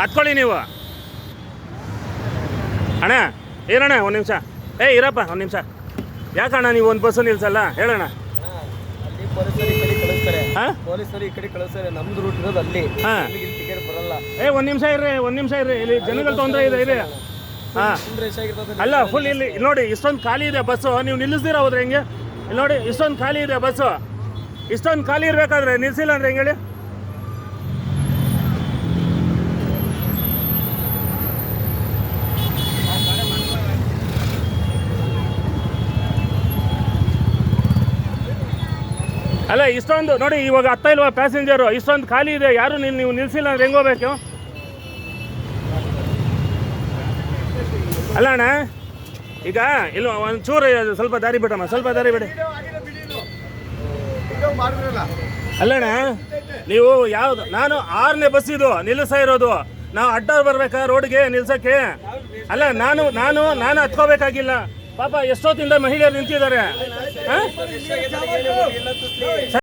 ಹತ್ಕೊಳ್ಳಿ ನೀವು. ಅಣ್ಣ ಏನಣ್ಣ ಒಂದು ನಿಮಿಷ, ಇರಪ್ಪ ಒಂದು ನಿಮಿಷ. ಯಾಕಣ್ಣ ನೀವು ಒಂದು ಬಸ್ಸು ನಿಲ್ಸಲ್ಲ ಹೇಳೋಣ. ಪೊಲೀಸರು ಈ ಕಡೆ ಕಳಿಸ್ತಾರೆ, ನಮ್ದು ರೂಟ್ ಇರೋದು ಅಲ್ಲಿ. ಟಿಕೆಟ್ ಬರಲ್ಲ. ಒಂದು ನಿಮಿಷ ಇರ್ರಿ, ಇಲ್ಲಿ ಜನಗಳ ತೊಂದರೆ ಇದೆ ಇರಿ. ಅಲ್ಲ ಫುಲ್ ಇಲ್ಲಿ ನೋಡಿ, ಇಷ್ಟೊಂದು ಖಾಲಿ ಇದೆ ಬಸ್ಸು, ನೀವು ನಿಲ್ಲಿಸ್ದಿರ ಹೋದ್ರೆ ಹೆಂಗೆ? ಇಲ್ಲಿ ನೋಡಿ ಇಷ್ಟೊಂದು ಖಾಲಿ ಇದೆ ಬಸ್ಸು, ಇಷ್ಟೊಂದು ಖಾಲಿ ಇರಬೇಕಾದ್ರೆ ನಿಲ್ಸಿಲ್ಲ ಅಂದ್ರೆ ಹೆಂಗೆ ಹೇಳಿ? ಅಲ್ಲ ಇಷ್ಟೊಂದು ನೋಡಿ, ಇವಾಗ ಹತ್ತ ಇಲ್ವಾ ಪ್ಯಾಸೆಂಜರು, ಇಷ್ಟೊಂದು ಖಾಲಿ ಇದೆ, ಯಾರು ನೀವು ನಿಲ್ಸಿಲ್ಲ ಅಂದ್ರೆ ಹೆಂಗೆ ಹೋಗ್ಬೇಕು? ಅಲ್ಲ ಅಣ್ಣ, ಈಗ ಇಲ್ಲ ಒಂದು ಚೂರು ಸ್ವಲ್ಪ ದಾರಿ ಬಿಡಮ್ಮ, ಸ್ವಲ್ಪ ದಾರಿ ಬಿಡಿ. ಅಲ್ಲಣ್ಣ ನೀವು ಯಾವ್ದು, ನಾನು 6ನೇ ಬಸ್ ಇದು ನಿಲ್ಲಿಸ್ತಾ ಇರೋದು, ನಾವು ಅಡ್ಡ ಬರ್ಬೇಕಾ ರೋಡ್ಗೆ ನಿಲ್ಸಕ್ಕೆ? ಅಲ್ಲ ನಾನು ಹತ್ಕೋಬೇಕಾಗಿಲ್ಲ, ಪಾಪ ಎಷ್ಟೊತ್ತಿಂದ ಮಹಿಳೆಯರು ನಿಂತಿದ್ದಾರೆ.